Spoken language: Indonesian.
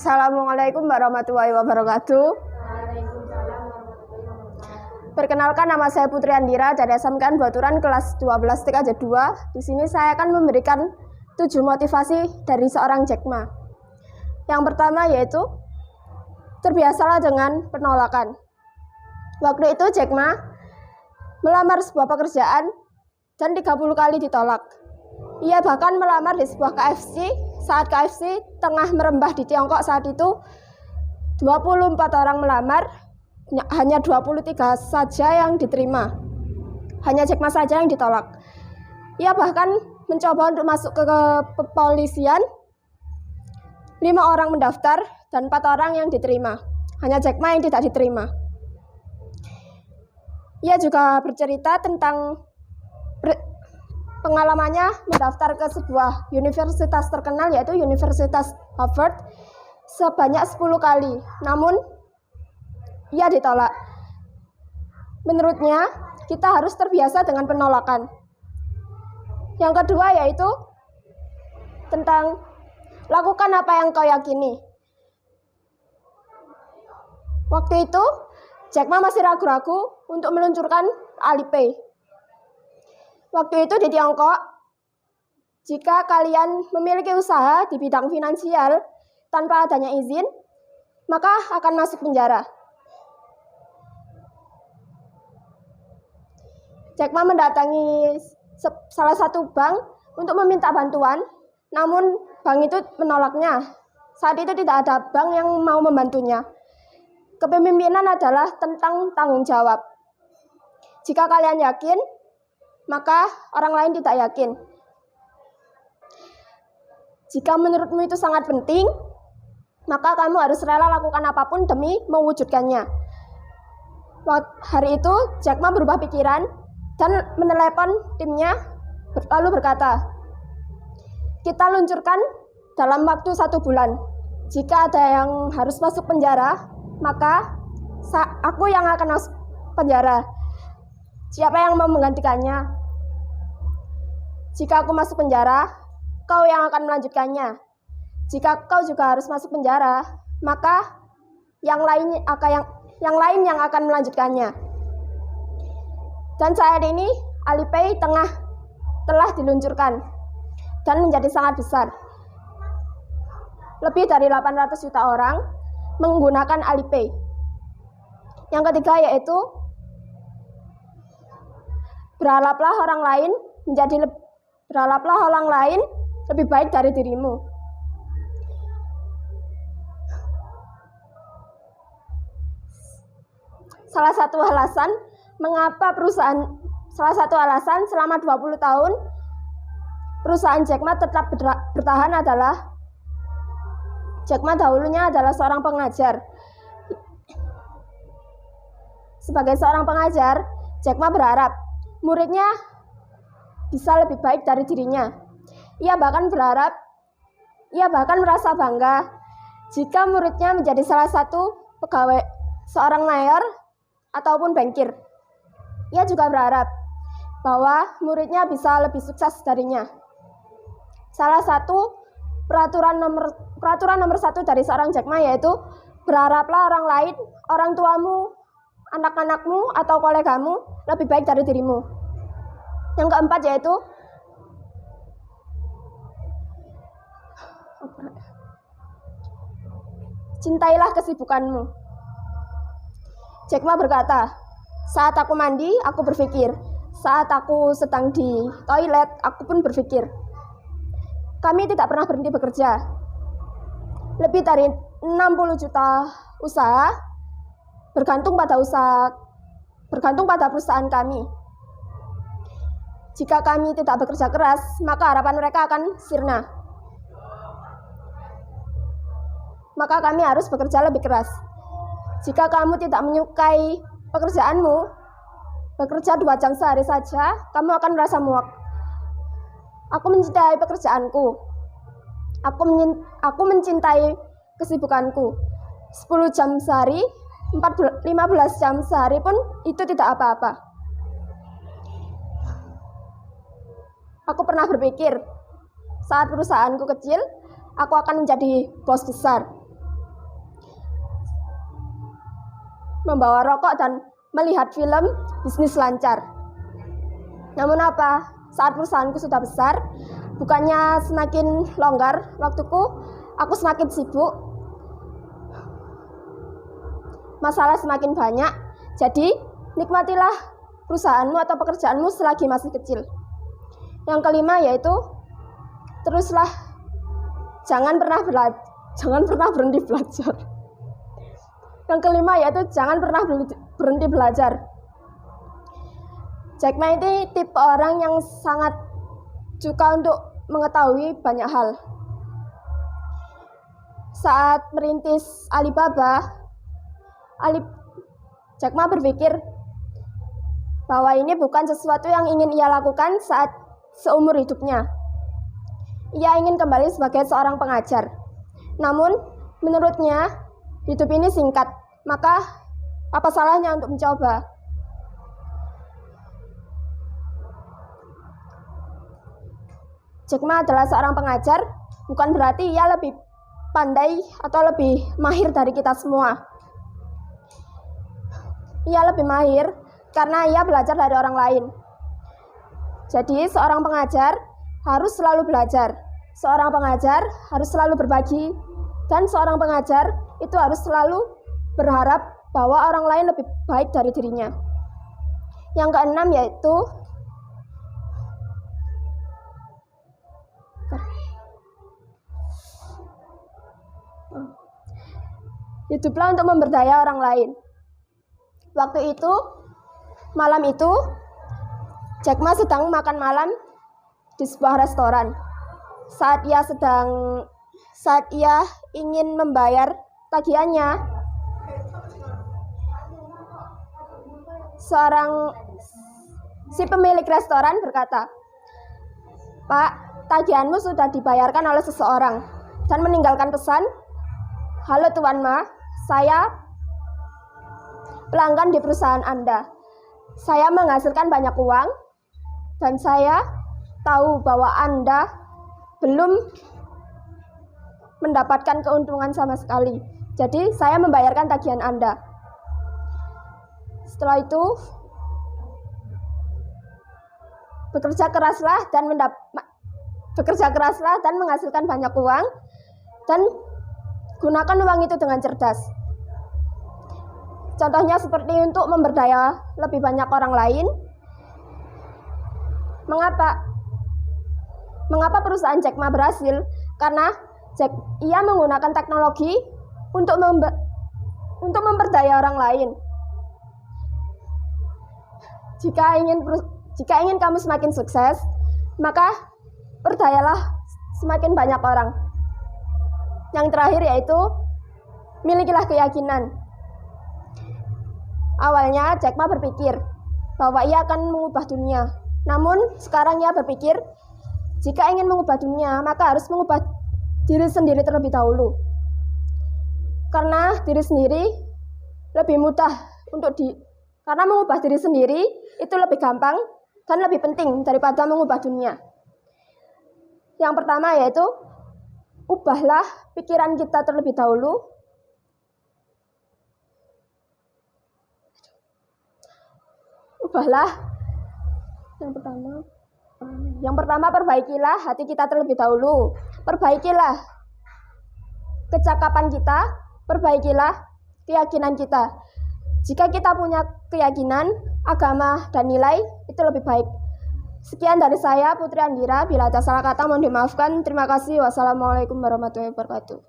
Assalamualaikum warahmatullahi wabarakatuh. Perkenalkan, nama saya Putri Andira dari SMKN Baturan kelas 12 TKJ 2. Di sini saya akan memberikan 7 motivasi dari seorang Jack Ma. Yang pertama yaitu terbiasalah dengan penolakan. Waktu itu Jack Ma melamar sebuah pekerjaan dan 30 kali ditolak. Ia bahkan melamar di sebuah KFC saat KFC tengah merembah di Tiongkok. Saat itu 24 orang melamar, hanya 23 saja yang diterima. Hanya Jack Ma saja yang ditolak. Ia bahkan mencoba untuk masuk ke kepolisian. 5 orang mendaftar dan 4 orang yang diterima. Hanya Jack Ma yang tidak diterima. Ia juga bercerita tentang pengalamannya mendaftar ke sebuah universitas terkenal yaitu Universitas Harvard sebanyak 10 kali. Namun ia ditolak. Menurutnya, kita harus terbiasa dengan penolakan. Yang kedua yaitu tentang lakukan apa yang kau yakini. Waktu itu, Jack Ma masih ragu-ragu untuk meluncurkan Alipay. Waktu itu di Tiongkok, jika kalian memiliki usaha di bidang finansial tanpa adanya izin, maka akan masuk penjara. Jack Ma mendatangi salah satu bank untuk meminta bantuan, namun bank itu menolaknya. Saat itu tidak ada bank yang mau membantunya. Kepemimpinan adalah tentang tanggung jawab. Jika kalian yakin, maka orang lain tidak yakin. Jika menurutmu itu sangat penting, maka kamu harus rela lakukan apapun demi mewujudkannya. Hari itu, Jack Ma berubah pikiran dan menelepon timnya, lalu berkata, kita luncurkan dalam waktu 1 bulan. Jika ada yang harus masuk penjara, maka aku yang akan masuk penjara. Siapa yang mau menggantikannya? Jika aku masuk penjara, kau yang akan melanjutkannya. Jika kau juga harus masuk penjara, maka yang lain yang akan melanjutkannya. Dan saat ini Alipay telah diluncurkan dan menjadi sangat besar. Lebih dari 800 juta orang menggunakan Alipay. Yang ketiga yaitu berharaplah orang lain lebih baik dari dirimu. Salah satu alasan selama 20 tahun perusahaan Jack Ma tetap bertahan adalah Jack Ma dahulunya adalah seorang pengajar. Sebagai seorang pengajar, Jack Ma berharap muridnya bisa lebih baik dari dirinya. Ia bahkan merasa bangga jika muridnya menjadi salah satu pegawai, seorang mayor ataupun bankir. Ia juga berharap bahwa muridnya bisa lebih sukses darinya. Salah satu peraturan nomor 1 dari seorang Jack Ma yaitu berharaplah orang lain, orang tuamu, anak-anakmu atau kolegamu lebih baik dari dirimu. Yang keempat yaitu cintailah kesibukanmu. Jack Ma berkata, saat aku mandi, aku berpikir. Saat aku sedang di toilet, aku pun berpikir. Kami tidak pernah berhenti bekerja. Lebih dari 60 juta usaha bergantung pada perusahaan kami. Jika kami tidak bekerja keras, maka harapan mereka akan sirna. Maka kami harus bekerja lebih keras. Jika kamu tidak menyukai pekerjaanmu, bekerja 2 jam sehari saja, kamu akan merasa muak. Aku mencintai pekerjaanku. Aku mencintai kesibukanku. 10 jam sehari, 15 jam sehari pun itu tidak apa-apa. Aku pernah berpikir, saat perusahaanku kecil, aku akan menjadi bos besar. membawa rokok dan melihat film bisnis lancar. Namun apa? Saat perusahaanku sudah besar, bukannya semakin longgar waktuku, aku semakin sibuk. Masalah semakin banyak. Jadi, nikmatilah perusahaanmu atau pekerjaanmu selagi masih kecil. Yang kelima yaitu teruslah jangan pernah berhenti belajar. Yang kelima yaitu jangan pernah berhenti belajar. Jack Ma ini tipe orang yang sangat suka untuk mengetahui banyak hal. Saat merintis Alibaba, Jack Ma berpikir bahwa ini bukan sesuatu yang ingin ia lakukan saat seumur hidupnya. Ia ingin kembali sebagai seorang pengajar. Namun, menurutnya, hidup ini singkat, maka apa salahnya untuk mencoba? Jack Ma adalah seorang pengajar, bukan berarti ia lebih pandai atau lebih mahir dari kita semua. Ia lebih mahir karena ia belajar dari orang lain. Jadi, seorang pengajar harus selalu belajar. Seorang pengajar harus selalu berbagi. Dan seorang pengajar itu harus selalu berharap bahwa orang lain lebih baik dari dirinya. Yang keenam yaitu hiduplah untuk memberdaya orang lain. Waktu itu, malam itu, Jack Ma sedang makan malam di sebuah restoran. Saat ia ingin membayar tagihannya, si pemilik restoran berkata, "Pak, tagihanmu sudah dibayarkan oleh seseorang," dan meninggalkan pesan, "Halo Tuan Ma, saya pelanggan di perusahaan Anda. Saya menghasilkan banyak uang dan saya tahu bahwa Anda belum mendapatkan keuntungan sama sekali. Jadi saya membayarkan tagihan Anda." Setelah itu, bekerja keraslah dan menghasilkan banyak uang dan gunakan uang itu dengan cerdas. Contohnya seperti untuk memberdaya lebih banyak orang lain. Mengapa perusahaan Jack Ma berhasil? Karena ia menggunakan teknologi untuk memperdaya orang lain. Jika ingin kamu semakin sukses, maka perdayalah semakin banyak orang. Yang terakhir yaitu milikilah keyakinan. Awalnya Jack Ma berpikir bahwa ia akan mengubah dunia. Namun sekarang ia berpikir jika ingin mengubah dunia, maka harus mengubah diri sendiri terlebih dahulu. Karena diri sendiri lebih mudah karena mengubah diri sendiri itu lebih gampang dan lebih penting daripada mengubah dunia. Yang pertama yaitu ubahlah pikiran kita terlebih dahulu. Yang pertama perbaikilah hati kita terlebih dahulu. Perbaikilah kecakapan kita, perbaikilah keyakinan kita. Jika kita punya keyakinan, agama, dan nilai, itu lebih baik. Sekian dari saya, Putri Andira. Bila ada salah kata mohon dimaafkan. Terima kasih. Wassalamualaikum warahmatullahi wabarakatuh.